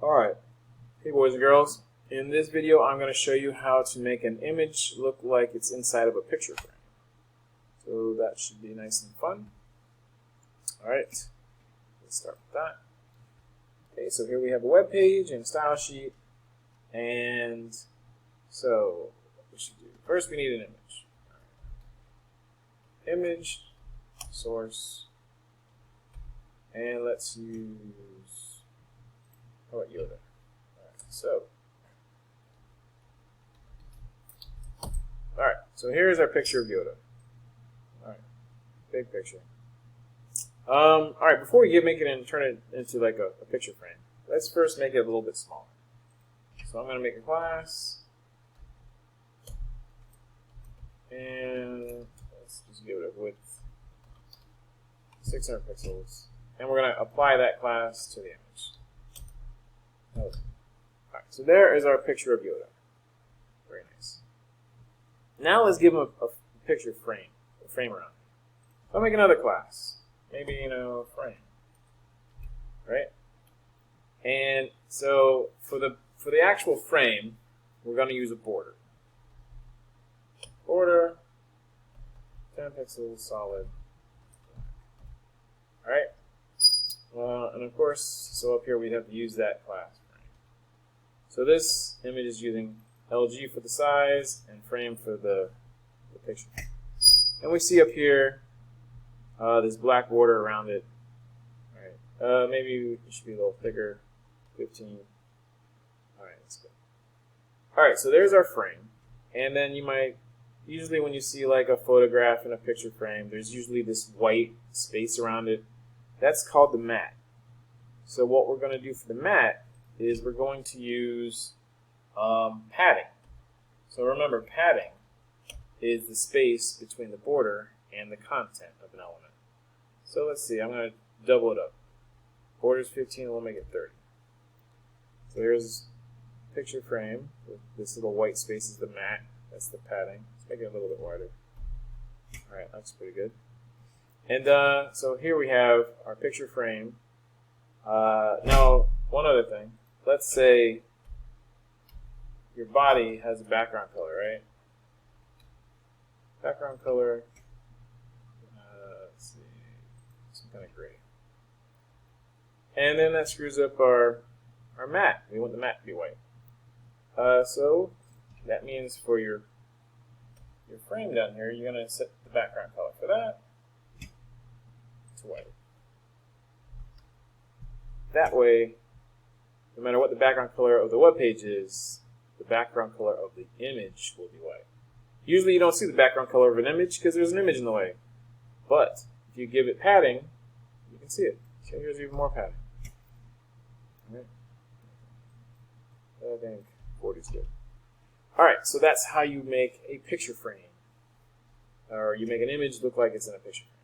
Alright, hey boys and girls. In this video I'm going to show you how to make an image look like it's inside of a picture frame. So that should be nice and fun. Alright, let's start with that. Okay, so here we have a web page and a style sheet. And so what we should do, first we need an image. Image, source, and let's use, how about Yoda? So here's our picture of Yoda. Alright, big picture. Alright, before we make it and turn it into like a picture frame, let's first make it a little bit smaller. So I'm going to make a class, and let's just give it a width 600 pixels, and we're going to apply that class to the image. Alright, so there is our picture of Yoda. Very nice. Now let's give him a picture frame, a frame around. I'll make another class, maybe frame, right? And so for the actual frame, we're going to use a border. Border, 10 pixels, solid. All right. And of course, so up here we'd have to use that class frame. So this image is using LG for the size and frame for the picture. And we see up here this black border around it. All right. Maybe it should be a little thicker, 15. All right, that's good. All right, so there's our frame. And then you might, usually when you see like a photograph in a picture frame, there's usually this white space around it. That's called the mat. So what we're going to do for the mat is we're going to use padding. So remember, padding is the space between the border and the content of an element. So let's see, I'm going to double it up. Border's 15, we'll make it 30. So here's a picture frame with this little white space is the mat. That's the padding. Let's make it a little bit wider. Alright, that's pretty good. And so here we have our picture frame. Now, one other thing. Let's say your body has a background color, right? Background color, let's see, some kind of gray. And then that screws up our mat. We want the mat to be white. So that means for your frame down here, you're going to set the background color for that to white. That way, no matter what the background color of the web page is, the background color of the image will be white. Usually you don't see the background color of an image because there's an image in the way. But if you give it padding, you can see it. So here's even more padding. Alright. I think 40 is good. Alright, so that's how you make a picture frame. Or you make an image look like it's in a picture frame.